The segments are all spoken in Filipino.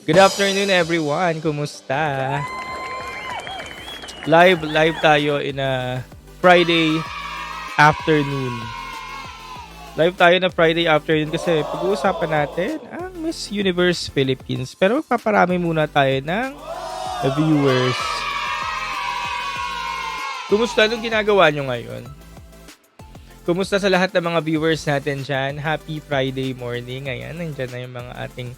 Good afternoon everyone, kumusta? Live tayo in a Friday afternoon. Live tayo na Friday afternoon kasi pag-uusapan natin ang Miss Universe Philippines. Pero magpaparami muna tayo ng viewers. Kumusta nung ginagawa nyo ngayon? Kumusta sa lahat ng mga viewers natin dyan? Happy Friday morning. Ayan, nandyan na yung mga ating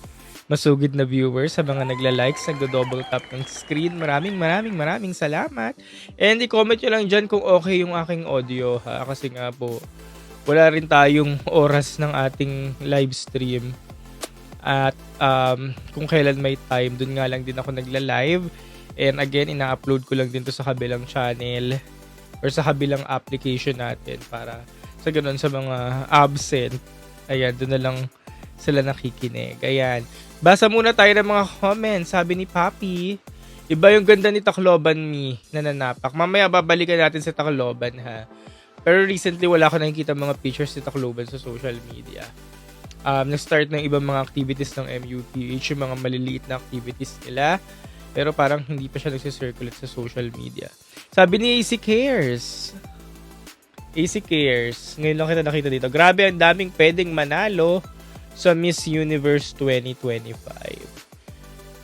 masugid na viewers sa mga nagla-likes, nagdo-double tap ng screen. Maraming salamat. And i-comment nyo lang dyan kung okay yung aking audio ha. Kasi nga po, wala rin tayong oras ng ating live stream. At kung kailan may time, dun nga lang din ako nagla-live. And again, ina-upload ko lang din to sa kabilang channel or sa kabilang application natin para sa ganun sa mga absent. Ayan, dun na lang sila nakikinig. Ayan. Basa muna tayo ng mga comments. Sabi ni Papi, iba yung ganda ni Tacloban Me na nanapak. Mamaya babalikan natin sa Tacloban ha. Pero recently wala ko nakikita mga pictures ni Tacloban sa social media. Nag-start ng ibang mga activities ng MUPH, yung mga maliliit na activities nila. Pero parang hindi pa siya nagsisirculate sa social media. Sabi ni AC Cares. AC Cares. Ngayon lang kita nakita dito. Grabe, ang daming pwedeng manalo sa Miss Universe 2025.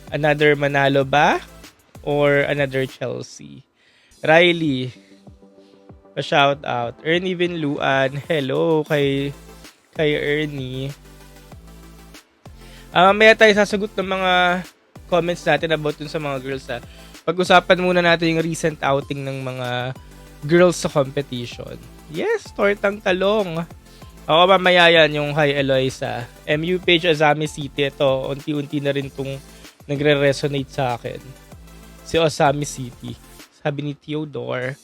Another Manalo ba? Or another Chelsea? Riley, pa-shout out. Ernie Vinluan, hello kay Ernie. Mamaya tayo sasagot ng mga comments natin about dun sa mga girls ha. Pag-usapan muna natin yung recent outing ng mga girls sa competition. Yes, tortang talong. Ako mamaya yan yung kay Eloisa. MU page Ozami City. Ito, unti-unti na rin itong nagre-resonate sa akin. Si Ozami City. Sabi ni Theodore.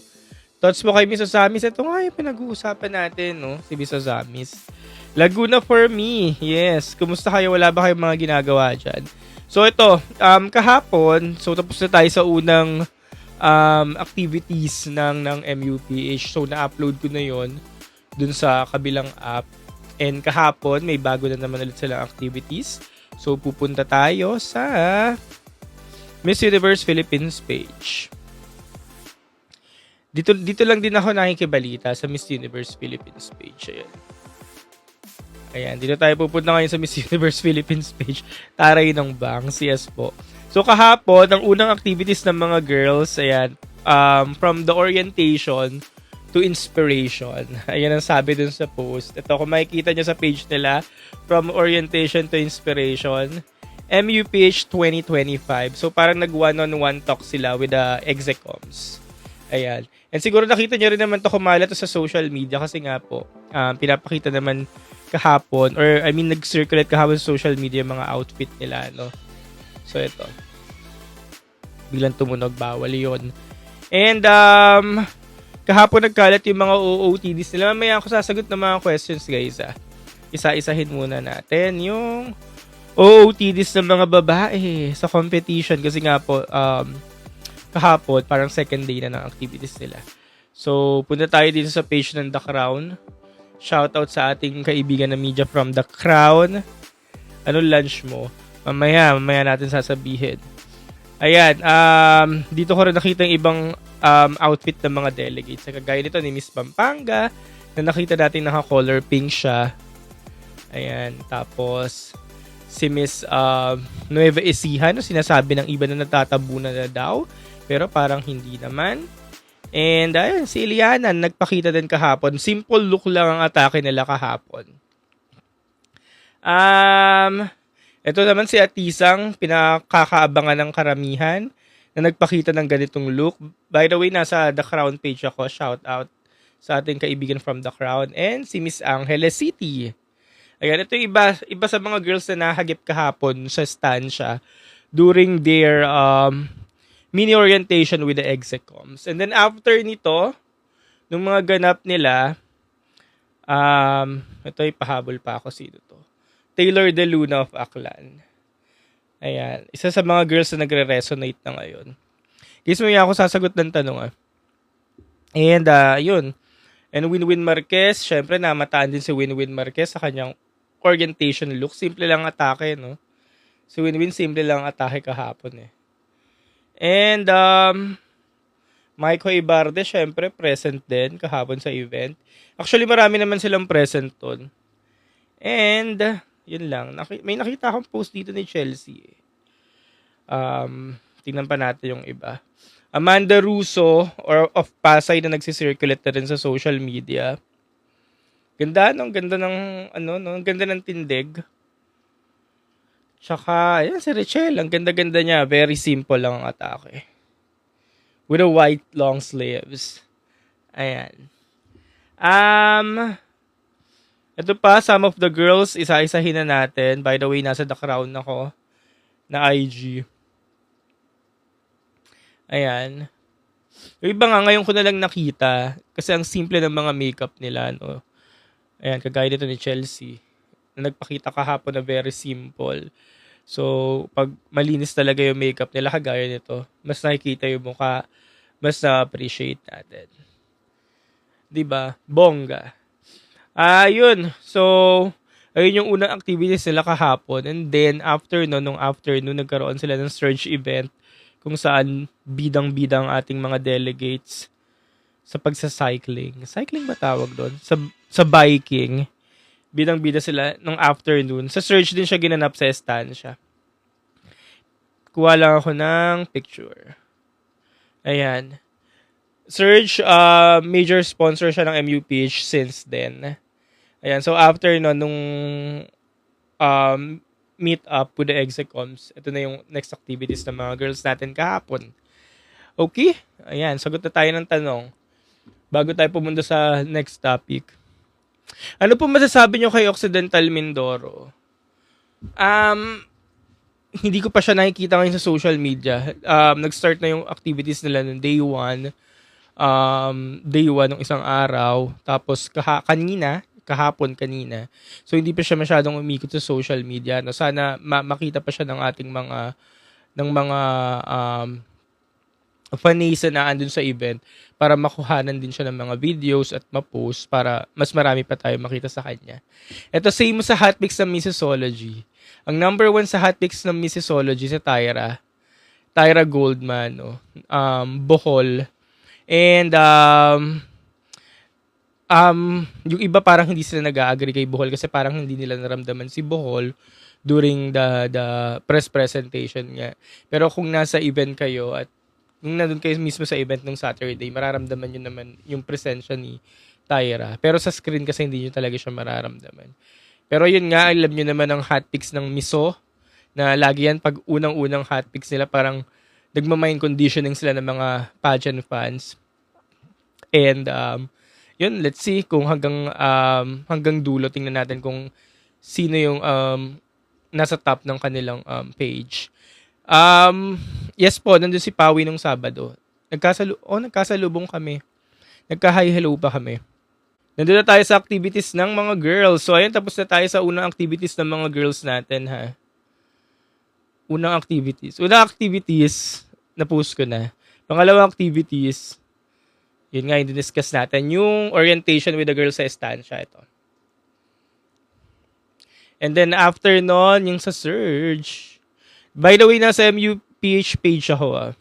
Thoughts mo kay Miss Ozamis? Ito nga yung pinag-uusapan natin, no? Si Miss Ozamis. Laguna for me. Yes. Kumusta kayo? Wala ba kayong mga ginagawa dyan? So ito, kahapon, so tapos na tayo sa unang activities ng MUPH. So na-upload ko na yon dun sa kabilang app. And kahapon, may bago na naman ulit silang activities. So, pupunta tayo sa Miss Universe Philippines page. Dito lang din ako nakikibalita sa Miss Universe Philippines page. Ayan, dito tayo pupunta ngayon sa Miss Universe Philippines page. Taray ng bang, CS po. So, kahapon, ang unang activities ng mga girls, ayan, from the orientation to inspiration. Ayan ang sabi dun sa post. Ito, kung makikita nyo sa page nila, from orientation to inspiration, MUPH 2025. So, parang nag-one-on-one talk sila with the execoms. Ayan. And siguro nakita nyo rin naman to kumala to sa social media kasi nga po, pinapakita naman kahapon, or I mean, nag-circulate kahapon sa social media mga outfit nila, no? So, ito. Biglang tumunog, bawal yun. And, kahapon nagkalat yung mga OOTDs nila. Mamaya ako sasagot ng mga questions, guys. Isa-isahin muna natin yung OOTDs ng mga babae sa competition. Kasi nga po, kahapon, parang second day na ng activities nila. So, punta tayo dito sa page ng The Crown. Shoutout sa ating kaibigan na media from The Crown. Ano lunch mo? Mamaya natin sasabihin. Ayan, dito ko rin nakita yung ibang outfit ng mga delegates. Kagaya nito ni Miss Pampanga, na nakita natin naka-color pink siya. Ayan, tapos si Miss Nueva Ecija, no, sinasabi ng iba na natatabunan na daw, pero parang hindi naman. And ayun, si Iliana, nagpakita din kahapon. Simple look lang ang atake nila kahapon. Ito naman si Atisang, pinakakaabangan ng karamihan na nagpakita ng ganitong look. By the way, nasa The Crown page ako. Shout out sa ating kaibigan from The Crown. And si Miss Angeles City. Ayan, ito yung iba sa mga girls na nahagip kahapon sa stansya during their mini orientation with the execoms. And then after nito, nung mga ganap nila, ito yung pahabol pa ako, sino to? Taylor De Luna of Aklan. Ayan. Isa sa mga girls na nagre-resonate na ngayon. Guys, may ako sasagot ng tanong. And, yun. And Winwin Marquez, syempre, namataan din si Winwin Marquez sa kanyang orientation look. Simple lang atake, no? Si Winwin simple lang ang atake kahapon eh. And Maiko Ibarde, syempre, present din kahapon sa event. Actually, marami naman silang present ton. And, yun lang. May nakita akong post dito ni Chelsea. Tingnan pa natin yung iba. Amanda Russo, or of Pasay na nagsisirculate na rin sa social media. Ganda, no? Ganda ng, ang ganda ng tindig. Tsaka, ayan, si Richelle. Ang ganda-ganda niya. Very simple lang ang atake. With a white long sleeves. Ayan. Ito pa, some of the girls, isa-isahin na natin. By the way, nasa The Crown ako na IG. Ayan. Yung iba nga, ngayon ko na lang nakita. Kasi ang simple ng mga makeup nila, no? Ayan, kagaya dito ni Chelsea. Na nagpakita kahapon na very simple. So, pag malinis talaga yung makeup nila, kagaya nito, mas nakikita yung mukha, mas na-appreciate natin. Diba? Bongga. Yun. So, ayun yung unang activities nila kahapon. And then, nung afternoon, nagkaroon sila ng surge event kung saan bidang-bidang ating mga delegates sa pagsa-cycling. Cycling ba tawag doon? Sa biking. Bidang-bida sila nung afternoon. Sa surge din siya ginanap sa estancia. Kuha lang ako ng picture. Ayan. Surge, major sponsor siya ng MUPH since then. Ayan, so after nung meet up with the execoms, ito na yung next activities ng mga girls natin kahapon. Okay? Ayan, sagot na tayo ng tanong. Bago tayo pumunta sa next topic. Ano po masasabi nyo kay Occidental Mindoro? Hindi ko pa siya nakikita ngayon sa social media. Nag-start na yung activities nila noong day 1. Day 1 ng isang araw. Tapos kahapon kanina. So hindi pa siya masyadong umikot sa social media. No? Sana makita pa siya ng ating mga fanays na andun sa event para makuhanan din siya ng mga videos at ma-post para mas marami pa tayo makita sa kanya. Ito, same sa hotmix ng Mississology. Ang number 1 sa hotmix ng Mississology si Tyra Goldman, no? Bohol. And yung iba parang hindi sila nag-agree kay Bohol kasi parang hindi nila naramdaman si Bohol during the press presentation nga. Pero kung nasa event kayo at kung nandun kayo mismo sa event nung Saturday, mararamdaman nyo naman yung presensya ni Tyra. Pero sa screen kasi hindi nyo talaga siya mararamdaman. Pero yun nga, alam nyo naman ang hotpicks ng Miso na lagi yan pag unang-unang hotpicks nila parang nagmamind conditioning sila ng mga pageant fans. And yun, let's see kung hanggang dulo tingnan natin kung sino yung nasa top ng kanilang page. Yes po, nandun si Pawi nung Sabado. Nagkasalubong kami. Nagka-hi hello pa kami. Nandun na tayo sa activities ng mga girls. So, ayun, tapos na tayo sa unang activities ng mga girls natin, ha? Unang activities, na-post ko na. Pangalawang activities, yun nga, yung discuss natin, yung orientation with the girls sa estancia, ito. And then, after nun, yung sa Surge. By the way, nasa MUPH page ako, ah.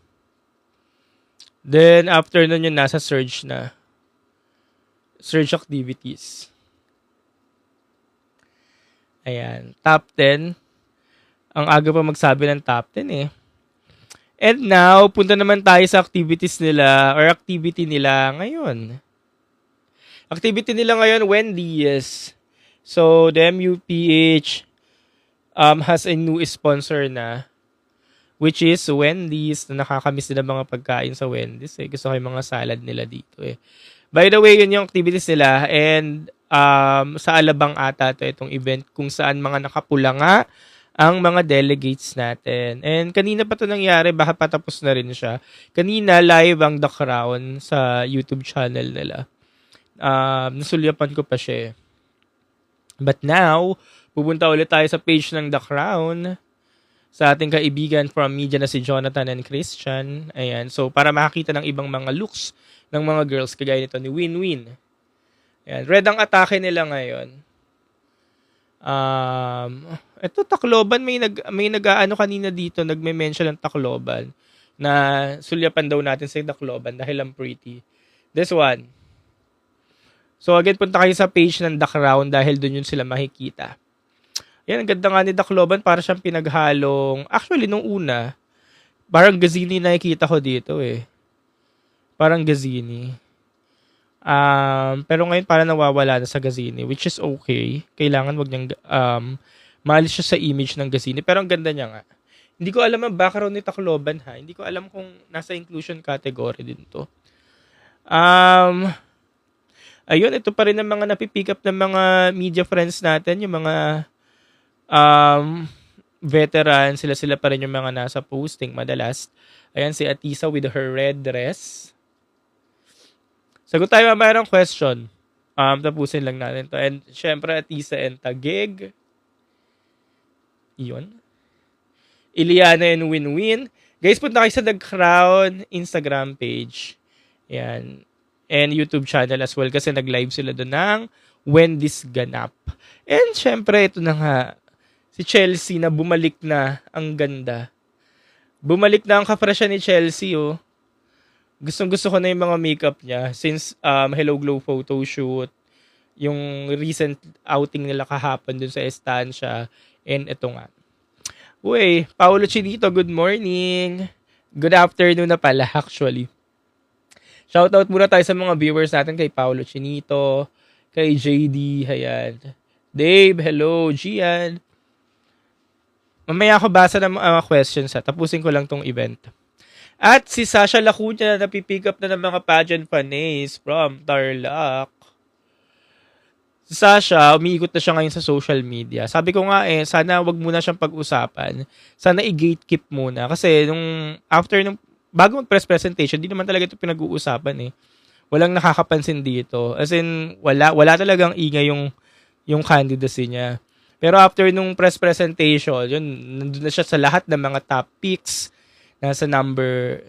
Then, after nun, yung nasa Surge na. Surge activities. Ayan. Top 10. Ang aga pa magsabi ng top 10 eh. And now, punta naman tayo sa activities nila or activity nila ngayon. Activity nila ngayon, Wendy's. So, the MUPH has a new sponsor na which is Wendy's. Na nakakamiss nila mga pagkain sa Wendy's eh. Gusto ko yung mga salad nila dito eh. By the way, yun yung activities nila and sa Alabang ata to itong event kung saan mga nakapula nga ang mga delegates natin. And kanina pa to nangyari, baka patapos na rin siya. Kanina live ang The Crown sa YouTube channel nila. Nasulyapan ko pa siya. But now, pupunta ulit tayo sa page ng The Crown sa ating kaibigan from media na si Jonathan and Christian. Ayan. So, para makakita ng ibang mga looks ng mga girls, kagaya nito ni Winwin. Ayan. Red ang atake nila ngayon. Ito Tacloban, may nag-aano kanina dito, nagme-mention ng Tacloban na sulyapan daw natin sa Tacloban dahil ang pretty. This one. So again, punta kayo sa page ng The Crown dahil doon yun sila makikita. Yan, ang ganda nga ni Tacloban, para siyang pinaghalong, actually nung una, parang Gazini nakikita ko dito eh. Parang Gazini. Pero ngayon parang nawawala na sa Gazini, which is okay. Kailangan wag niyang maalis siya sa image ng Gazini. Pero ang ganda niya nga. Hindi ko alam ang background ni Tacloban ha. Hindi ko alam kung nasa inclusion category din to. Ayun, ito pa rin ang mga napipick up ng mga media friends natin. Yung mga veteran. Sila pa rin yung mga nasa posting madalas. Ayan, si Atisa with her red dress. Sagot tayo mamaya ng question. Tapusin lang natin to. And syempre, Atisa and Tagig. Iyon. Iliana and Win-Win. Guys, punta kayo sa The Crown Instagram page. Yan. And YouTube channel as well kasi nag-live sila doon ng Wendy's Ganap. And syempre, ito na nga. Si Chelsea na bumalik na. Ang ganda. Bumalik na ang ka-fresha ni Chelsea, oh. Gustong-gusto ko na yung mga makeup niya since Hello Glow photoshoot, yung recent outing nila kahapon dun sa estancia, and ito nga. Uy, Paolo Chinito, good morning. Good afternoon na pala actually. Shoutout muna tayo sa mga viewers natin kay Paolo Chinito, kay JD, ayan. Dave, hello, Gian. Mamaya ako basa ng mga questions ha. Tapusin ko lang tong event. At si Sasha Lacuna na napipick up na ng mga pageant fanays from Tarlac. Si Sasha, umiikot na siya ngayon sa social media. Sabi ko nga sana wag muna siyang pag-usapan. Sana i-gatekeep muna. Kasi bago mag-press presentation, di naman talaga ito pinag-uusapan eh. Walang nakakapansin dito. As in, wala talagang ingay yung candidacy niya. Pero after nung press presentation, yun, nandun na siya sa lahat ng mga top picks. Nasa number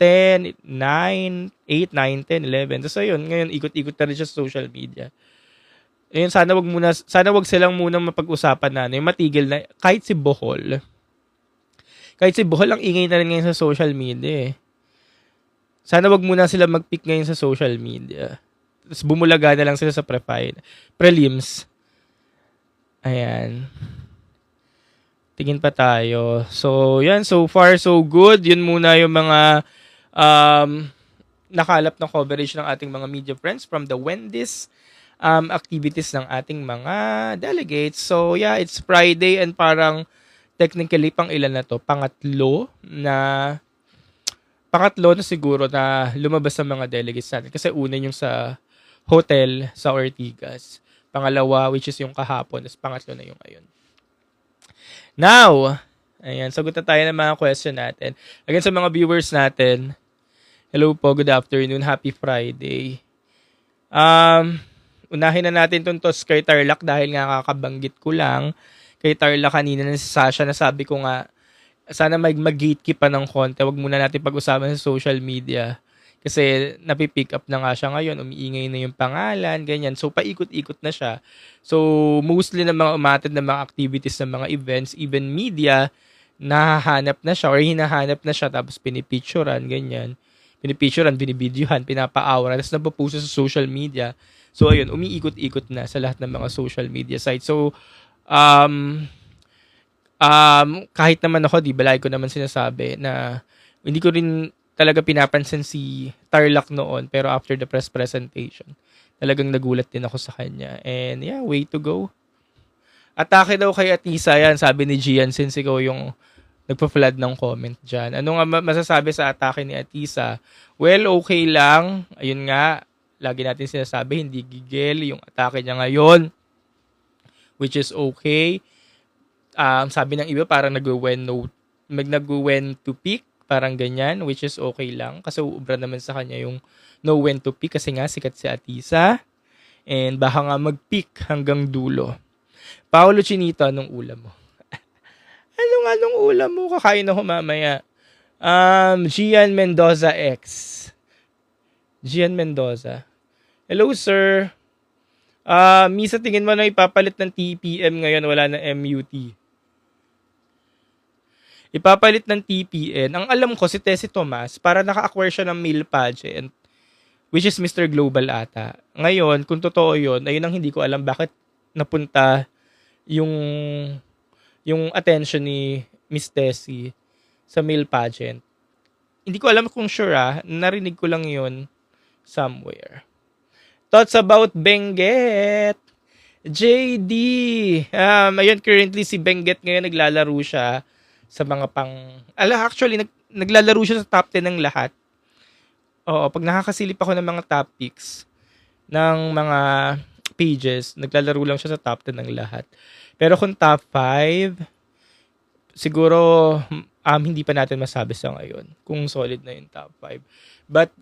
10, 9, 8, 9, 10, 11. So, yun, ngayon, ikot-ikot na rin siya sa social media. Ayun, sana wag silang munang mapag-usapan na, yung matigil na, kahit si Bohol, ang ingay na rin ngayon sa social media eh. Sana wag muna sila mag-pick ngayon sa social media. Tapos bumulaga na lang sila sa prelims. Ayan. Tingin pa tayo. So, yan. So far, so good. Yun muna yung mga nakalap na coverage ng ating mga media friends from the Wendy's activities ng ating mga delegates. So, yeah, it's Friday and parang technically pang ilan na to? Pangatlo na siguro na lumabas ng mga delegates natin. Kasi una yung sa hotel sa Ortigas. Pangalawa, which is yung kahapon. Tapos pangatlo na yung ngayon. Now, ayan, sagot na tayo ng mga question natin. Again, sa mga viewers natin, hello po, good afternoon, happy Friday. Unahin na natin itong toss kay Tarlac dahil nga kakabanggit ko lang kay Tarlac kanina na si Sasha na sabi ko nga, sana mag-gatekeep pa ng konti, wag muna natin pag-usapan sa social media. Kasi napipick up na nga siya ngayon, umiingay na yung pangalan, ganyan. So, paikot-ikot na siya. So, mostly ng mga umatid ng mga activities, ng mga events, even media, nahahanap na siya or hinahanap na siya tapos pinipicturean, ganyan. Pinipicturean, binibidyohan, pinapa-aura, tapos napapost sa social media. So, ayun, umiikot-ikot na sa lahat ng mga social media sites. So, kahit naman ako, di balay ko naman sinasabi na hindi ko rin talaga pinapansin si Tarlac noon, pero after the press presentation, talagang nagulat din ako sa kanya. And yeah, way to go. Atake daw kay Atisa, yan, sabi ni Gian, since ikaw yung nagpa-flood ng comment dyan. Ano nga masasabi sa atake ni Atisa? Well, okay lang. Ayun nga, lagi natin sinasabi, hindi gigil yung atake niya ngayon, which is okay. Sabi ng iba, parang nag-when to pick, parang ganyan, which is okay lang. Kasi ubra naman sa kanya yung know when to pick kasi nga sikat si Atisa. And baka nga mag-pick hanggang dulo. Paolo Chinito, anong ulam mo? Anong ulam mo? Kakain ako mamaya. Gian Mendoza X. Gian Mendoza. Hello, sir. Misa, tingin mo na ipapalit ng TPM ngayon, wala na MUT. Ipapalit ng TPN. Ang alam ko, si Tessie Tomas, para naka-acquire siya ng male pageant, which is Mr. Global ata. Ngayon, kung totoo yun, ayun ang hindi ko alam bakit napunta yung attention ni Miss Tessie sa male pageant. Hindi ko alam kung sure narinig ko lang yun somewhere. Thoughts about Benguet? JD. Ayun, currently si Benguet ngayon naglalaro siya sa mga actually, naglalaro siya sa top 10 ng lahat. Oo, pag nakakasilip ako ng mga top picks ng mga pages, naglalaro lang siya sa top 10 ng lahat. Pero kung top 5, siguro hindi pa natin masabi sa ngayon kung solid na yung top 5. But,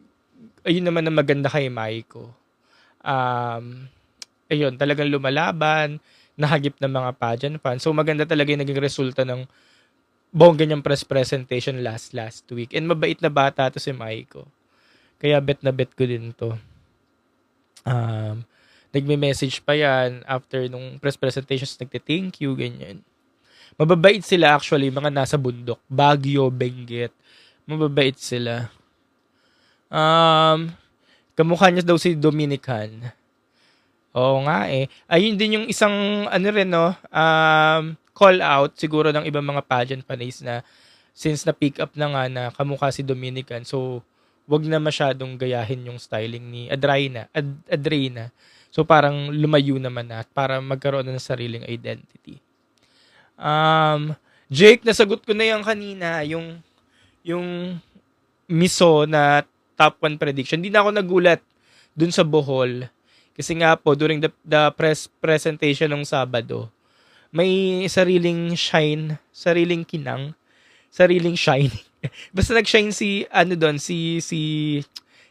ayun naman ang maganda kay Maiko. Ayun, talagang lumalaban, nahagip ng mga pageant fans. So, maganda talaga yung naging resulta ng bongga niyang press presentation last week. And mabait na bata to si Maiko. Kaya bet na bet ko din to. Nagme-message pa yan after nung press presentations, nagte-thank you, ganyan. Mababait sila actually, mga nasa bundok. Baguio, Benguet. Mababait sila. Kamukha niya daw si Dominican. Oo nga eh. Ayun din yung isang call out siguro ng ibang mga pageant fans na since na-pick up na nga na kamukha si Dominican, so wag na masyadong gayahin yung styling ni Adriana. So parang lumayo naman na at para magkaroon na ng sariling identity. Jake, nasagot ko na yan kanina, yung miso na top 1 prediction. Hindi na ako nagulat dun sa Bohol. Kasi nga po, during the press presentation ng Sabado, may sariling shine, sariling kinang, sariling shine. Basta nag-shine si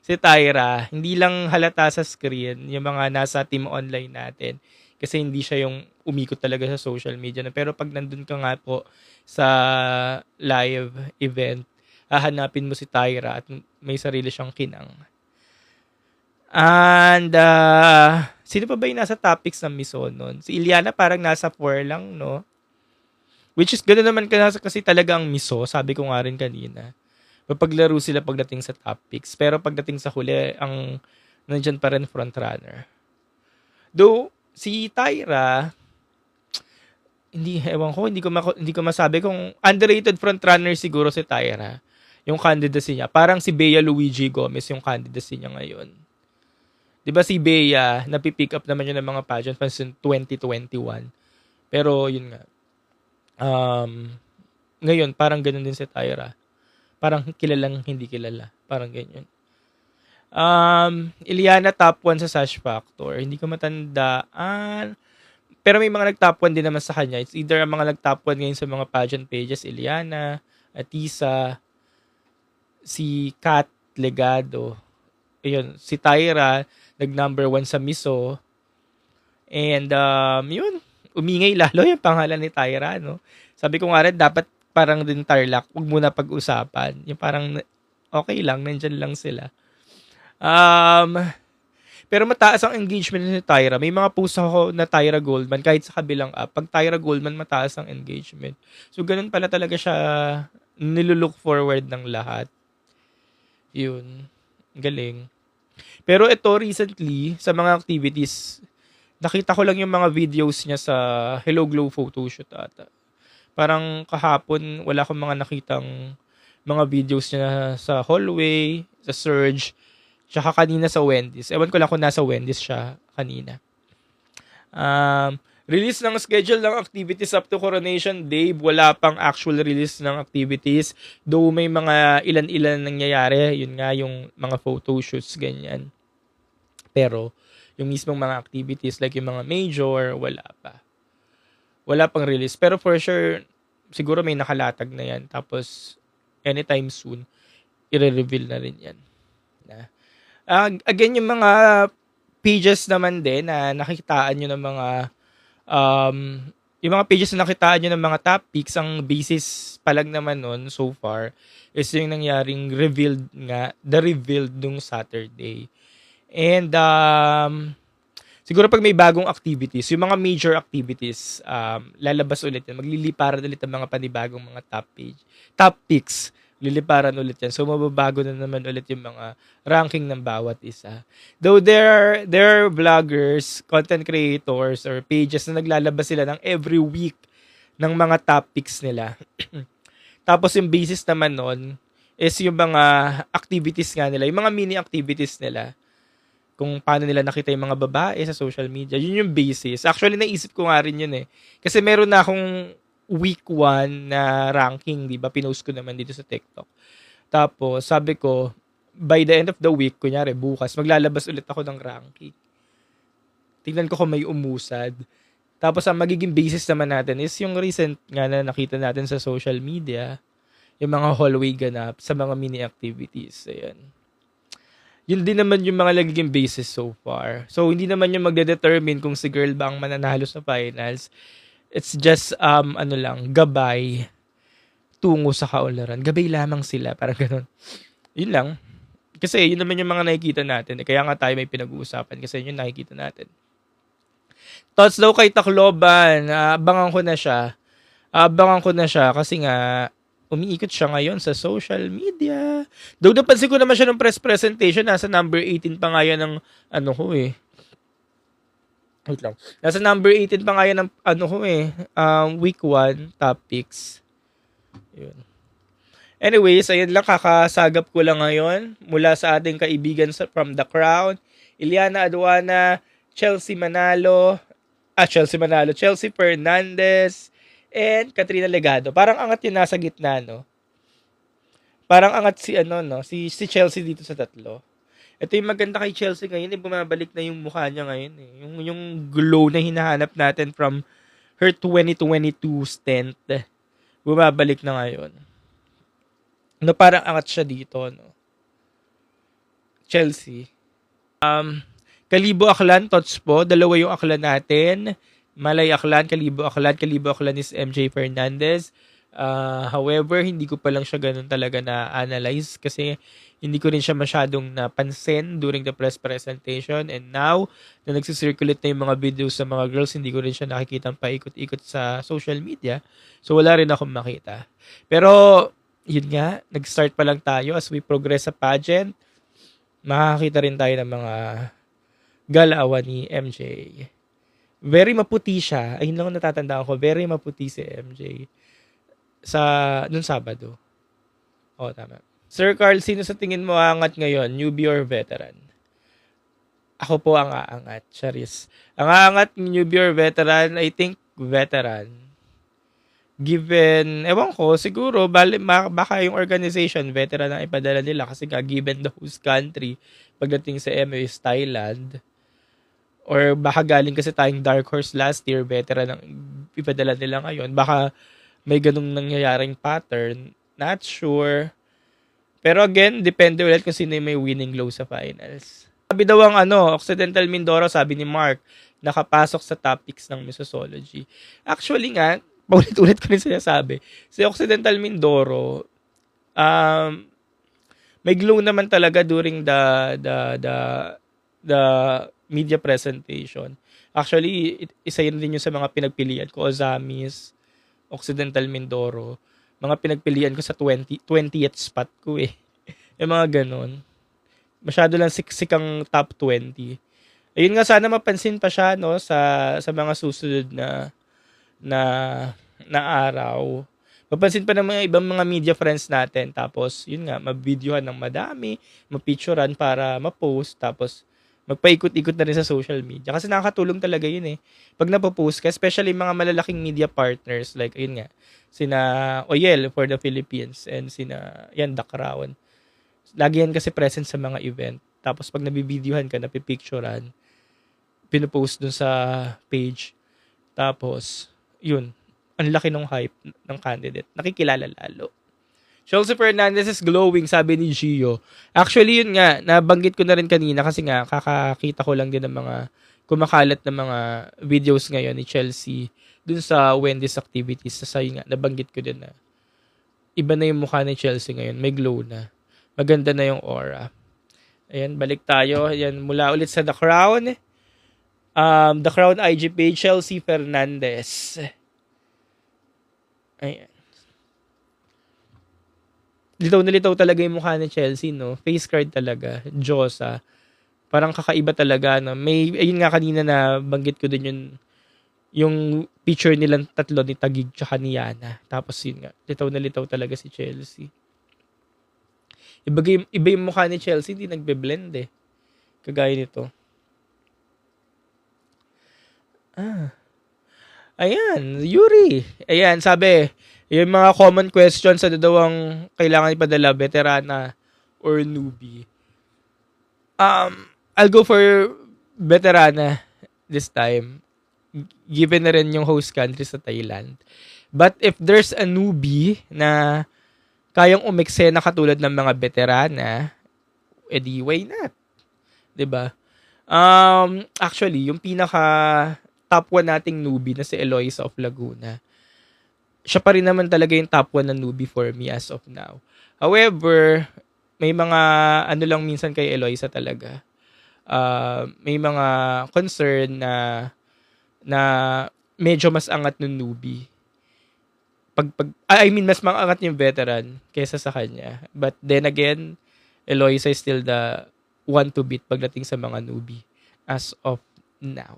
Tyra. Hindi lang halata sa screen, yung mga nasa team online natin. Kasi hindi siya yung umikot talaga sa social media. Pero pag nandun ka nga po sa live event, hahanapin mo si Tyra at may sarili siyang kinang. And, sino pa ba yung nasa topics ng Miso nun? Si Iliana parang nasa 4 lang, no? Which is, gano'n naman kasi talaga ang Miso, sabi ko nga rin kanina. Mapaglaro sila pagdating sa topics. Pero pagdating sa huli, nandyan pa rin frontrunner. Though, si Tyra, hindi ko masabi kung underrated frontrunner siguro si Tyra. Yung candidacy niya. Parang si Bea Luigi Gomez yung candidacy niya ngayon. Diba si Bea, napipick up naman yun ng mga pageant fans in 2021. Pero yun nga. Ngayon, parang ganun din si Tyra. Parang kilalang hindi kilala. Parang ganyan. Iliana top 1 sa Sash Factor. Hindi ko matandaan. Pero may mga nag-top 1 din naman sa kanya. It's either ang mga nag-top 1 ngayon sa mga pageant pages, Iliana, Atisa, si Kat Legado. Ayun, si Tyra, nag-number 1 sa Miso. And, yun, umingay lalo yung pangalan ni Tyra, no? Sabi ko nga rin, dapat parang din Tarlac, huwag muna pag-usapan. Yung parang, okay lang, nandyan lang sila. Pero mataas ang engagement ni Tyra. May mga post ako na Tyra Goldman, kahit sa kabilang app. Pag Tyra Goldman, mataas ang engagement. So, ganun pala talaga siya nilulook forward ng lahat. Yun. Galing. Pero ito recently, sa mga activities, nakita ko lang yung mga videos niya sa Hello Glow photoshoot ata. Parang kahapon, wala akong mga nakitang mga videos niya sa hallway, sa Surge, tsaka kanina sa Wendy's. Ewan ko lang kung nasa Wendy's siya kanina. Release ng schedule ng activities up to Coronation Day. Wala pang actual release ng activities. Though may mga ilan-ilan nangyayari. Yun nga, yung mga photoshoots, ganyan. Pero, yung mismong mga activities, like yung mga major, wala pa. Wala pang release. Pero for sure, siguro may nakalatag na yan. Tapos, anytime soon, i-reveal na rin yan. Again, yung mga pages naman din na nakikitaan nyo ng mga yung mga pages na nakitaan nyo ng mga top picks, ang basis pa lang naman nun so far is yung nangyaring the revealed nung Saturday. And Siguro pag may bagong activities, yung mga major activities, lalabas ulit yan. Magliliparan ulit ang mga panibagong mga top picks. Liliparan ulit yan. So, mababago na naman ulit yung mga ranking ng bawat isa. Though there are vloggers, content creators, or pages na naglalabas sila ng every week ng mga top picks nila. Tapos yung basis naman nun is yung mga activities nga nila, yung mga mini activities nila. Kung paano nila nakita yung mga babae sa social media. Yun yung basis. Actually, naisip ko nga rin yun eh. Kasi meron na akong week 1 na ranking, di ba? Pinost ko naman dito sa TikTok. Tapos, sabi ko, by the end of the week, kunyari, bukas, maglalabas ulit ako ng ranking. Tingnan ko kung may umusad. Tapos, ang magiging basis naman natin is yung recent nga na nakita natin sa social media, yung mga hallway ganap sa mga mini activities. Ayan. Yun din naman yung mga nagiging basis so far. So, hindi naman yung magde-determine kung si girl ba ang mananalo sa finals. It's just, gabay tungo sa kaunlaran. Gabay lamang sila, parang ganun. Yun lang. Kasi yun naman yung mga nakikita natin. Kaya nga tayo may pinag-uusapan kasi yun yung nakikita natin. Thoughts daw kay Tacloban. Abangan ko na siya kasi nga umiikot siya ngayon sa social media. Though napansin ko naman siya ng press presentation, nasa number 18 pa nga yan ng Wait lang. Nasa number 18 pa nga yan ng week 1 topics. Yun. Anyways, ayun lang, kakasagap ko lang ngayon mula sa ating kaibigan from The Crown, Iliana Aduana, Chelsea Fernandez, and Katrina Legado. Parang angat yun nasa gitna, no? Parang angat si Chelsea dito sa tatlo. Ito yung maganda kay Chelsea ngayon, bumabalik na yung mukha niya ngayon. Yung glow na hinahanap natin from her 2022 stint. Bumabalik na ngayon. No, parang angat siya dito, no? Chelsea. Kalibo Aklan, thoughts po. Dalawa yung aklan natin. Malay Aklan, Kalibo Aklan is MJ Fernandez. However, hindi ko pa lang siya ganun talaga na-analyze kasi hindi ko rin siya masyadong napansin during the press presentation, and now na nagsisirculate na yung mga videos sa mga girls, hindi ko rin siya nakikita paikot-ikot sa social media. So, wala rin akong makita. Pero, yun nga, nag-start pa lang tayo as we progress sa pageant. Makakita rin tayo ng mga galawan ni MJ. Very maputi siya. Ayun lang natatandaan ko. Very maputi si MJ. Nung Sabado. Tama. Sir Carl, sino sa tingin mo aangat ngayon? Newbie or veteran? Ako po ang aangat. Charis. Ang aangat, newbie or veteran? I think veteran. Given, ewan ko, siguro, baka yung organization, veteran ang ipadala nila kasi nga, given the host country, pagdating sa MOS Thailand, or baka galing kasi tayong dark horse last year, veteran ang ipadala nila ngayon. Baka may ganung nangyayaring pattern. Not sure. Pero again, depende ulit kung sino yung may winning low sa finals. Sabi daw ang Occidental Mindoro, sabi ni Mark, nakapasok sa topics ng Missosology. Actually nga, paulit-ulit ko rin sinasabi, si Occidental Mindoro, may glow naman talaga during the media presentation. Actually, isa yun din yung sa mga pinagpilian ko, Ozamis, Occidental Mindoro. Mga pinagpilian ko sa 20th spot ko eh. Yung mga ganun. Masyado lang siksik ang top 20. Ayun nga, sana mapansin pa siya sa mga susunod na araw. Mapansin pa ng mga ibang mga media friends natin. Tapos, yun nga, mabidyohan ng madami, mapicturean para ma-post. Tapos, magpaikot-ikot na rin sa social media. Kasi nakakatulong talaga yun eh. Pag napopost ka, especially mga malalaking media partners, like, ayun nga, sina Oyel for the Philippines and sina, The Crown. Lagi yan kasi present sa mga event. Tapos pag nabibidyohan ka, napipicturean, pinupost dun sa page. Tapos, yun, ang laki ng hype ng candidate. Nakikilala lalo. Chelsea Fernandez is glowing, sabi ni Gio. Actually, yun nga, nabanggit ko na rin kanina kasi nga, kakakita ko lang din ng mga kumakalat na mga videos ngayon ni Chelsea dun sa Wendy's activities. Sa yun nga, nabanggit ko din na iba na yung mukha ni Chelsea ngayon. May glow na. Maganda na yung aura. Ayan, balik tayo. Ayan, mula ulit sa The Crown. The Crown IG page, Chelsea Fernandez. Ayan. Litaw na litaw talaga yung mukha ni Chelsea, no? Face card talaga. Diyosa. Parang kakaiba talaga, no? May, ayun nga kanina na banggit ko din yung picture nilang tatlo ni Tagig tsaka ni Yana. Tapos yun nga, litaw na litaw talaga si Chelsea. Iba yung mukha ni Chelsea, hindi nagbe-blend eh. Kagaya nito. Ayan, Yuri. Ayan, sabi, yung mga common questions sa daw ang kailangan ipadala, veterana or newbie. I'll go for veterana this time. Given na rin yung host country sa Thailand. But if there's a newbie na kayang umeksena katulad ng mga veterana, edi why not? 'Di ba? Actually, yung pinaka top 1 nating newbie na si Eloisa of Laguna, siya pa rin naman talaga yung top 1 na newbie for me as of now. However, may mga ano lang minsan kay Eloisa talaga. May mga concern na medyo mas angat ng newbie. Mas maangat yung veteran kaysa sa kanya. But then again, Eloisa is still the one to beat pagdating sa mga newbie as of now.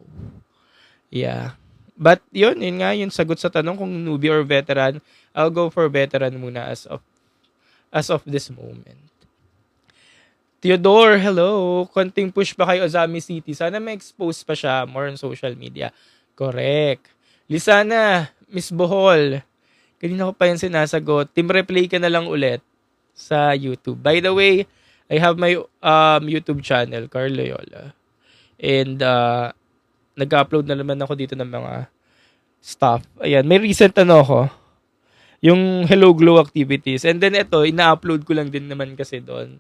Yeah. But yun nga yung sagot sa tanong kung newbie or veteran. I'll go for veteran muna as of this moment. Theodore, hello. Konting push pa kay Ozami City. Sana ma-expose pa siya more on social media. Correct. Lisana, Miss Bohol. Kanina ko pa yung sinasagot. Team replay ka na lang ulit sa YouTube. By the way, I have my YouTube channel, Carl Loyola. And nag-upload na naman ako dito ng mga stuff. Ayan, may recent ako. Yung Hello Glow activities. And then ito, ina-upload ko lang din naman kasi doon.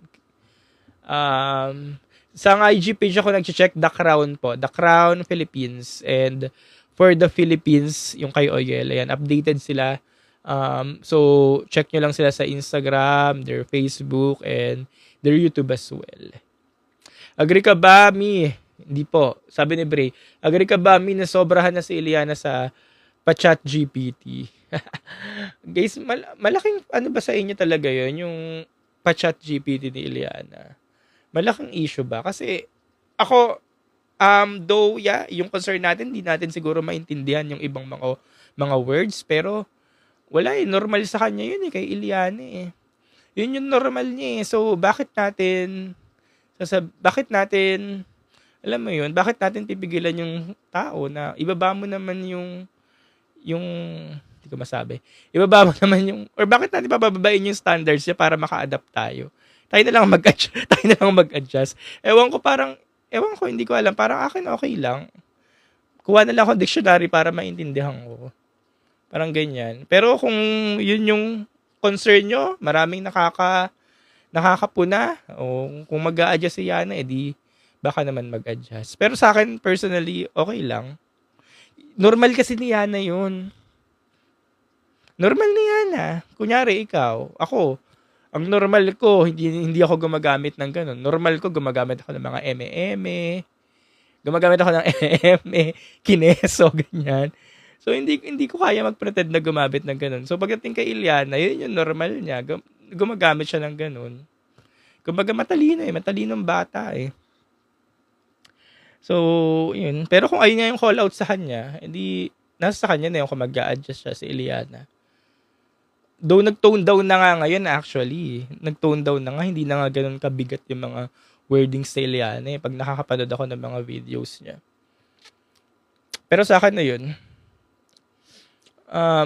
Sa IG page ako nag-check The Crown po. The Crown Philippines. And for the Philippines, yung kay Oyel, ayan, updated sila. So, check nyo lang sila sa Instagram, their Facebook, and their YouTube as well. Agree ka ba, Mi? Hindi po. Sabi ni Bray, agree ka ba, Mi, na sobrahan na si Eliana sa pa-chat GPT? Guys, malaking ano ba sa inyo talaga yun? Yung pa-chat GPT ni Eliana. Malaking issue ba? Kasi ako, though, yeah, yung concern natin, hindi natin siguro maintindihan yung ibang mga words, pero wala eh, normal sa kanya yun eh, kay Eliana eh. Yun yung normal niya eh. So, bakit natin, alam mo yun, bakit natin pipigilan yung tao na ibaba mo naman yung, hindi ko masabi, ibaba mo naman yung, or bakit natin pabababain yung standards niya para maka-adapt tayo? Tayo na lang mag-adjust. Ewan ko, hindi ko alam, parang akin okay lang. Kuha na lang ako dictionary para maintindihan ko. Parang ganyan. Pero kung yun yung concern nyo, maraming nakakapuna, o kung mag-a-adjust si Yana, edi baka naman mag-adjust. Pero sa akin, personally, okay lang. Normal kasi ni Yana yun. Normal ni Yana. Kunyari, ikaw, ako, ang normal ko, hindi ako gumagamit ng ganun. Normal ko, gumagamit ako ng mga eme-eme, kineso, ganyan. So, hindi ko kaya mag-pretend na gumamit ng ganun. So, pagdating kay Eliana, yun yung normal niya. Gumagamit siya ng ganun. Kumbaga, matalinong bata eh. So, yun. Pero kung ayun nga yung call out sa kanya, hindi, nasa kanya na yung kung mag-a-adjust siya si Eliana. Though nag-tone down na nga ngayon actually. Nag-tone down na nga, hindi na nga ganun kabigat yung mga wordings sa Eliana eh, pag nakakapanood ako ng mga videos niya. Pero sa akin na yun.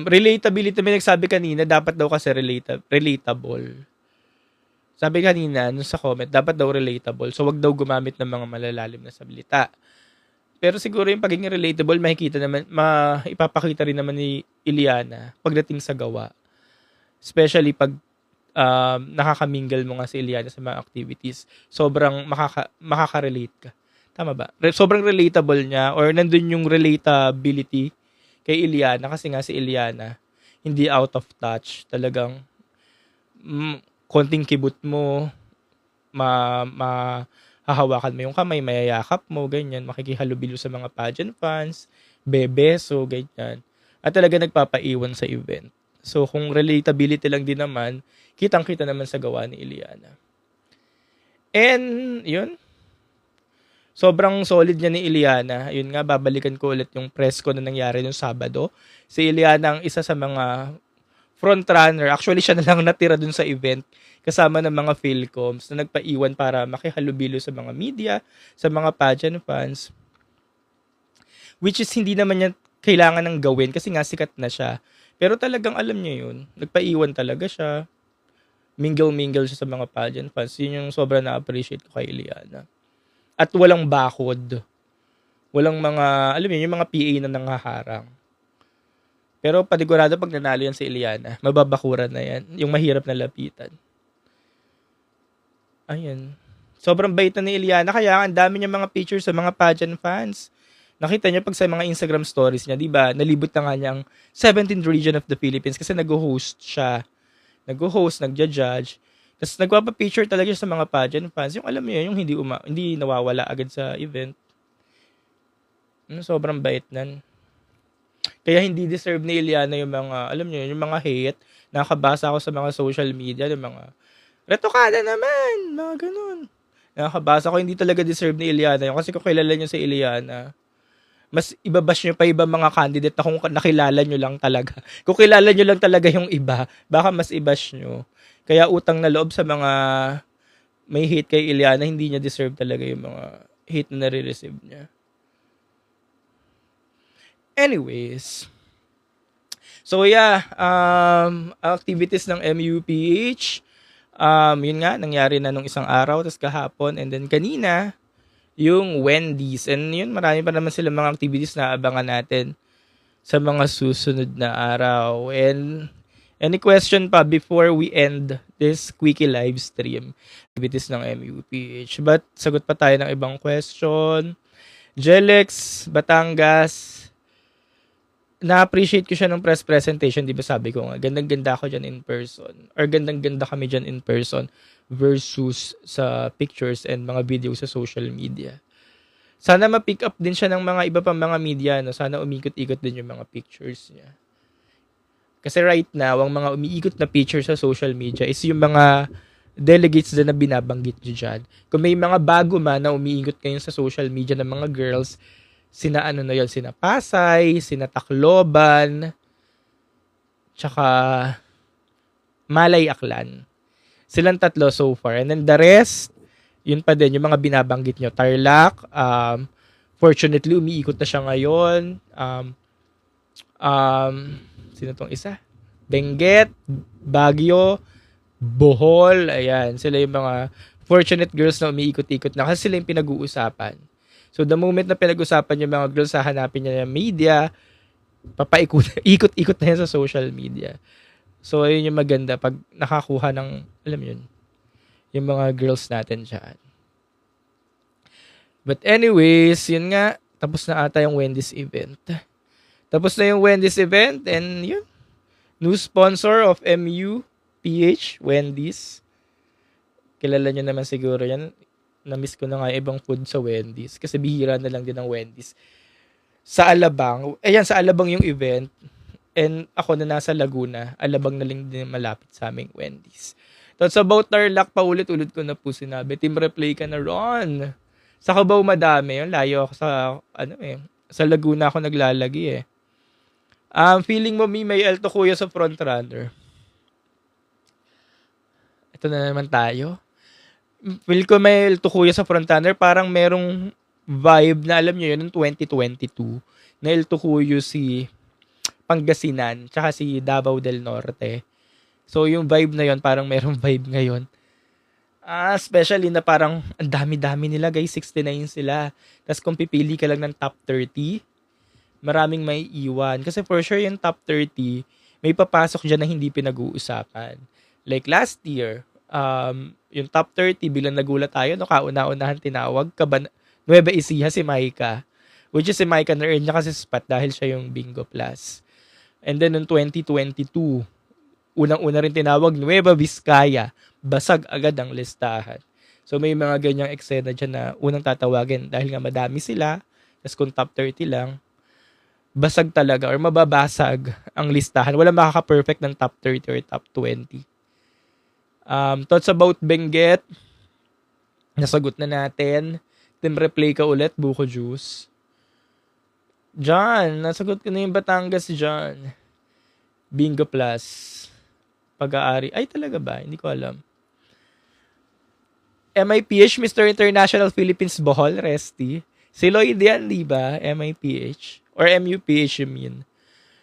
Relatability, may nagsabi kanina, dapat daw kasi relatable. Sabi kanina, sa comment, dapat daw relatable. So, wag daw gumamit ng mga malalalim na salita. Pero siguro yung pagiging relatable, ipapakita rin naman ni Eliana pagdating sa gawa. Especially pag nakakamingle mo nga si Eliana sa mga activities. Sobrang makaka-relate ka. Tama ba? Sobrang relatable niya or nandun yung relatability kay Eliana kasi nga si Eliana hindi out of touch. Talagang konting kibot mo hahawakan mo yung kamay, mayayakap mo, ganyan, makikihalubilo sa mga pageant fans, bebeso, ganyan. At talaga nagpapaiwan sa event. So, kung relatability lang din naman, kitang-kita naman sa gawa ni Iliana. And, yun. Sobrang solid niya ni Iliana. Yun nga, babalikan ko ulit yung press ko na nangyari nung Sabado. Si Iliana ang isa sa mga frontrunner. Actually, siya na lang natira dun sa event kasama ng mga Philcoms na nagpaiwan para makihalubilo sa mga media, sa mga pageant fans. Which is hindi naman niya kailangan ng gawin kasi nga sikat na siya. Pero talagang alam niya yun. Nagpaiwan talaga siya. Mingle siya sa mga pageant fans. Yun yung sobrang na-appreciate ko kay Iliana. At walang bakod. Walang mga, alam mo yung mga PA na nangaharang. Pero panigurado pag nanalo yan si Iliana, mababakuran na yan. Yung mahirap na lapitan. Ayan. Sobrang bait na ni Iliana. Kaya ang dami niya mga pictures sa mga pageant fans. Nakita niyo pag sa mga Instagram stories niya, di ba? Nalibot na nga niya ang 17th region of the Philippines kasi nag-host siya. Nag-host, nagja-judge. Tapos nagpapa-picture talaga siya sa mga pageant fans. Yung alam niyo, yung hindi nawawala agad sa event. Sobrang bait nan. Kaya hindi deserve ni Iliana yung mga, alam niyo, yung mga hate. Nakabasa ako sa mga social media, yung mga, retokada naman, mga ganun. Nakabasa ko, hindi talaga deserve ni Iliana yun. Kasi kung kilala niyo si Iliana, mas ibabash nyo pa ibang mga candidate na kung nakilala nyo lang talaga. Kung kilala nyo lang talaga yung iba, baka mas ibash nyo. Kaya utang na loob sa mga may hate kay Iliana, hindi niya deserve talaga yung mga hate na nare-receive niya. Anyways, so yeah, activities ng MUPH, yun nga, nangyari na nung isang araw, tapos kahapon, and then kanina, yung Wendy's. And yun, marami pa naman sila mga activities na abangan natin sa mga susunod na araw. And any question pa before we end this quickie live stream activities ng MUPH? But sagot pa tayo ng ibang question. Jelex, Batangas, na-appreciate ko siya ng press presentation, di ba sabi ko nga, gandang-ganda ako dyan in person. Or gandang-ganda kami dyan in person versus sa pictures and mga video sa social media. Sana ma-pick up din siya ng mga iba pang mga media, no? Sana umikot-ikot din yung mga pictures niya. Kasi right now, ang mga umiikot na pictures sa social media is yung mga delegates din na binabanggit nyo dyan. Kung may mga bago man na umiikot kayo sa social media ng mga girls, sina Pasay, sina Tacloban, tsaka Malay Aklan. Silang tatlo so far. And then the rest, yun pa din, yung mga binabanggit nyo. Tarlac, fortunately, umiikot na siya ngayon. Sino tong isa? Benguet, Baguio, Bohol, ayan. Sila yung mga fortunate girls na umiikot-ikot na kasi sila yung pinag-uusapan. So, the moment na pinag-usapan yung mga girls, hahanapin niya ng media, ikot-ikot na yan sa social media. So, ayun yung maganda pag nakakuha ng, alam yun, yung mga girls natin dyan. But anyways, yun nga, tapos na ata yung Wendy's event. Tapos na yung Wendy's event, and yun, new sponsor of MUPH, Wendy's. Kilala nyo naman siguro yan. Na-miss ko na nga ibang food sa Wendy's kasi bihira na lang din ng Wendy's. Sa Alabang, sa Alabang yung event, and ako na nasa Laguna, Alabang na lang din malapit sa aming Wendy's. Tapos about Tarlac, paulit-ulit ko na po sinabi, team replay ka na Ron. Sa Cubao madami, yung layo ako sa Laguna ako naglalagi eh. Feeling mo may Elto Kuya sa front runner. Ito na naman tayo. Feel ko may Elto Kuya sa front runner, parang merong vibe na alam nyo yun, ng 2022, na Elto Kuya si Pangasinan, tsaka si Davao del Norte. So, yung vibe na yun, parang merong vibe ngayon. Especially na parang ang dami-dami nila, guys, 69 sila. Tapos kung pipili ka lang ng top 30, maraming may iwan. Kasi for sure yung top 30, may papasok dyan na hindi pinag-uusapan. Like last year, yung top 30, bilang nagulat tayo, kauna-unahan tinawag, Nueva Ecija si Maika. Which is si Maika na-earn niya kasi spot dahil siya yung Bingo Plus. And then noong 2022, unang-una rin tinawag Nueva Vizcaya. Basag agad ang listahan. So may mga ganyang eksena dyan na unang tatawagin dahil nga madami sila. Tapos kung top 30 lang, basag talaga or mababasag ang listahan. Wala makaka-perfect ng top 30 or top 20. Thoughts about Benguet? Nasagot na natin. Team replay ka ulit, Buko Juice. John, nasagot ko na yung Batangas, John. Bingo Plus. Pag-aari. Ay, talaga ba? Hindi ko alam. MIPH, Mr. International Philippines Bohol, Resty. Si Lloyd yan, di ba? MIPH. Or MUPH, you mean.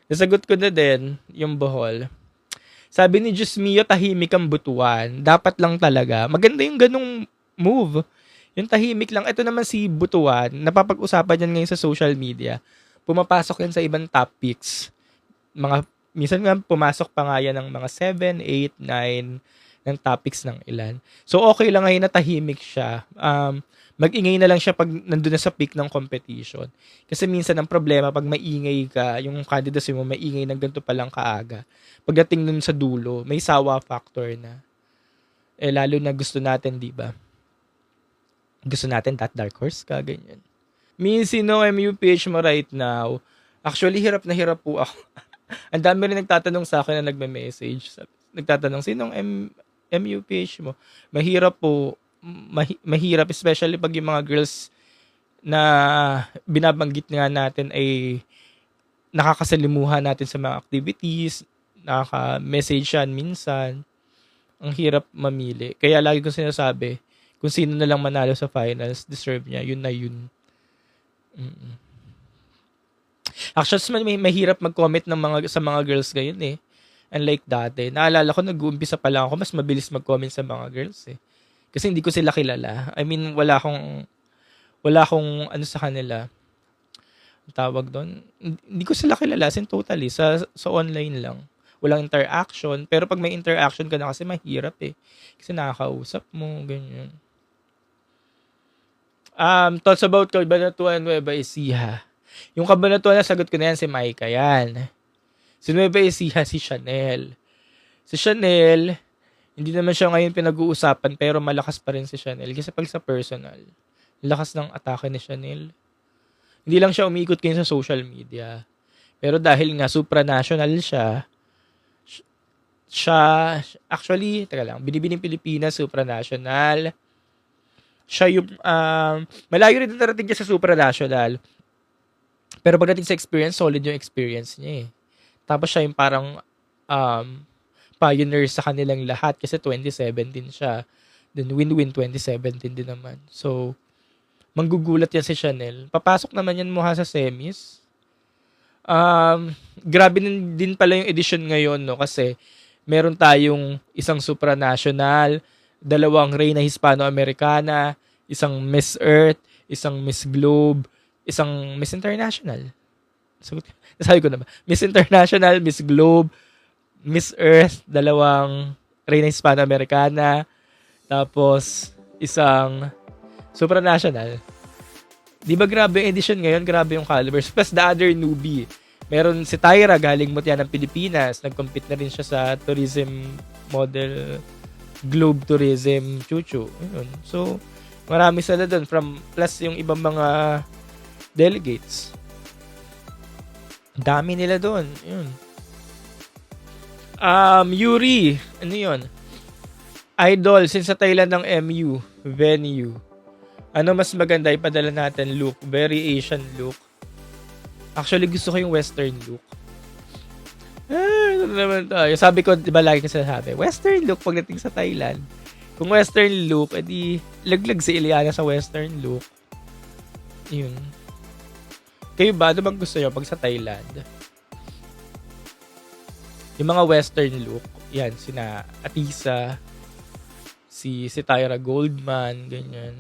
Nasagot ko na din yung Bohol. Sabi ni Diyos Mio, tahimik ang butuan. Dapat lang talaga. Maganda yung ganung move. Yung tahimik lang. Ito naman si Butuan, napapag-usapan yan ngayon sa social media. Pumapasok yan sa ibang topics. Minsan nga pumasok pa nga yan ng mga 7, 8, 9 ng topics ng ilan. So okay lang ngayon na tahimik siya. Mag-ingay na lang siya pag nandun na sa peak ng competition. Kasi minsan ang problema pag maingay ka, yung candidacy mo maingay ng ganito pa lang kaaga. Pagdating nun sa dulo, may sawa factor na. Lalo na gusto natin, di ba? Gusto natin that dark horse ka, ganyan. Sino MUPH mo right now? Actually, hirap na hirap po ako. Ang dami rin nagtatanong sa akin na nagme-message. Nagtatanong, sinong MUPH mo? Mahirap po. Mahirap, especially pag yung mga girls na binabanggit nga natin ay nakakasalimuhan natin sa mga activities, nakaka-message yan minsan. Ang hirap mamili. Kaya lagi ko sinasabi, kung sino na lang manalo sa finals, deserve niya. Yun na yun. Actually, mahirap mag-comment sa mga girls ngayon eh. Unlike dati. Naalala ko, nag-uumpisa pa lang ako, mas mabilis mag-comment sa mga girls eh. Kasi hindi ko sila kilala. I mean, wala akong ano sa kanila. Ang tawag doon. Hindi ko sila kilala totally. Sa online lang. Walang interaction. Pero pag may interaction ka na kasi mahirap eh. Kasi nakakausap mo, ganyan. Thoughts about Cabanatuan Nueva Ecija. Yung Cabanatuan, nasagot ko na yan, si Maika yan. Si Nueva Ecija, si Chanel. Si Chanel, hindi naman siya ngayon pinag-uusapan, pero malakas pa rin si Chanel. Kasi pag sa personal, lakas ng atake ni Chanel. Hindi lang siya umiikot kayo sa social media. Pero dahil nga supranational siya, actually, teka lang, Binibining Pilipinas, supranational. Siya yung, malayo rin narating niya sa supranational. Pero pagdating sa experience, solid yung experience niya eh. Tapos siya yung parang pioneer sa kanilang lahat kasi 2017 siya. Then win-win 2017 din naman. So, manggugulat yan si Chanel. Papasok naman yan mukha sa semis. Grabe din pala yung edition ngayon, no? Kasi meron tayong isang supranational, 2 Reyna Hispano-Americana, isang Miss Earth, isang Miss Globe, isang Miss International. Nasabi ko na ba? Miss International, Miss Globe, Miss Earth, 2 Reyna Hispano-Americana, tapos isang supranational. Di ba grabe yung edition ngayon? Grabe yung calibers. Plus the other newbie. Meron si Tyra, galing Mutya ng Pilipinas. Nag-compete na rin siya sa tourism model, Globe Tourism, Chuchu. Ayun. So, marami sila doon. Plus yung ibang mga delegates. Dami nila doon. Yun. Yuri. Ano yun? Idol, since sa Thailand ng MU, venue. Ano mas maganda? Ipadala natin look. Very Asian look. Actually, gusto ko yung Western look. Ano naman tayo? Sabi ko, di ba lagi ko sasabi, Western look pagdating sa Thailand. Kung Western look, edi laglag si Iliana sa Western look. Yun. Kayo ba? Ano bang gusto nyo pag sa Thailand? Yung mga Western look, yan, sina Atisa, si Tyra Goldman, ganyan.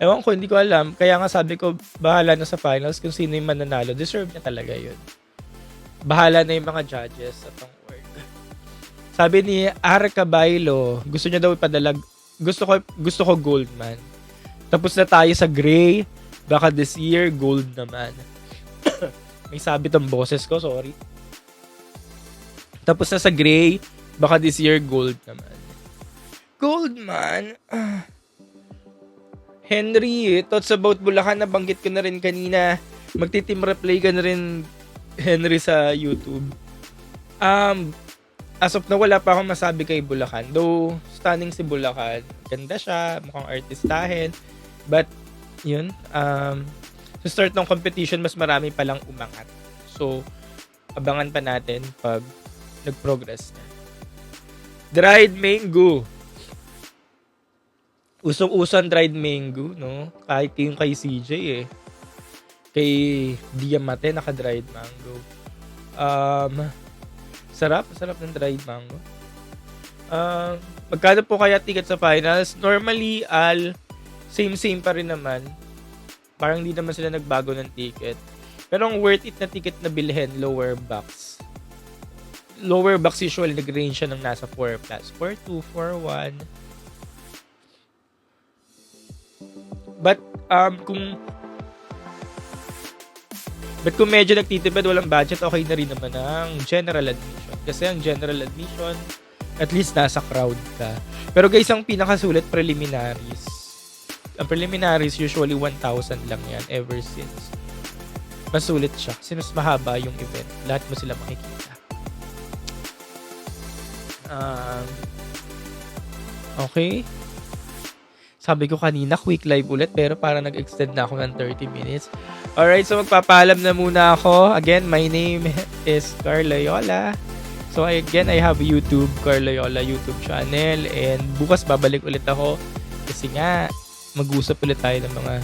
Ewan ko, hindi ko alam. Kaya nga sabi ko, bahala na sa finals kung sino yung mananalo. Deserve niya talaga yun. Bahala na yung mga judges sa tong work. Sabi ni Arca Bailo, gusto niya daw ipadalag. Gusto ko Goldman. Tapos na tayo sa gray. Baka this year, gold naman. May sabi tong boses ko, sorry. Tapos na sa gray. Baka this year, gold naman. Goldman. Henry, thoughts about Bulacan, nabanggit ko na rin kanina. Magti-team replay ka na rin, Henry, sa YouTube. As of now, wala pa akong masabi kay Bulacan. Though, stunning si Bulacan. Ganda siya, mukhang artistahin. But, yun, sa start ng competition, mas marami palang umangat. So, abangan pa natin pag nag-progress na. Dried mango. Usong-usong dried mango, no? Kahit yung kay CJ eh. Kay Diamante, naka-dried mango. Sarap ng dried mango. Magkano po kaya ticket sa finals? Normally, same pa rin naman. Parang hindi naman sila nagbago ng ticket. Pero ang worth it na ticket na bilhin, lower box. Lower box usually nag-range siya ng nasa 4+. 4.2, 4.1. But kung medyo nagtitipid, walang budget, okay na rin naman ang general admission. Kasi ang general admission, at least nasa crowd ka. Pero guys, ang pinakasulit, preliminaries. Ang preliminaries, usually 1,000 lang yan ever since. Masulit siya kasi mas mahaba yung event. Lahat mo sila makikita. Okay. Sabi ko kanina, quick live ulit, pero parang nag-extend na ako ng 30 minutes. Alright, so magpapaalam na muna ako. Again, my name is Carl Loyola. So again, I have YouTube, Carl Loyola YouTube channel. And bukas babalik ulit ako. Kasi nga, mag-usap ulit tayo ng mga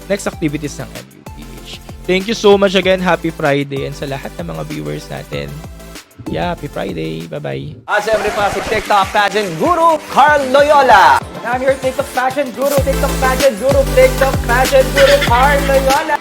next activities ng MUPH. Thank you so much again. Happy Friday. And sa lahat ng mga viewers natin, yeah, happy Friday. Bye-bye. Siyempre pa si TikTok pageant guru, Carl Loyola. And I'm your TikTok pageant guru, Carl Loyola.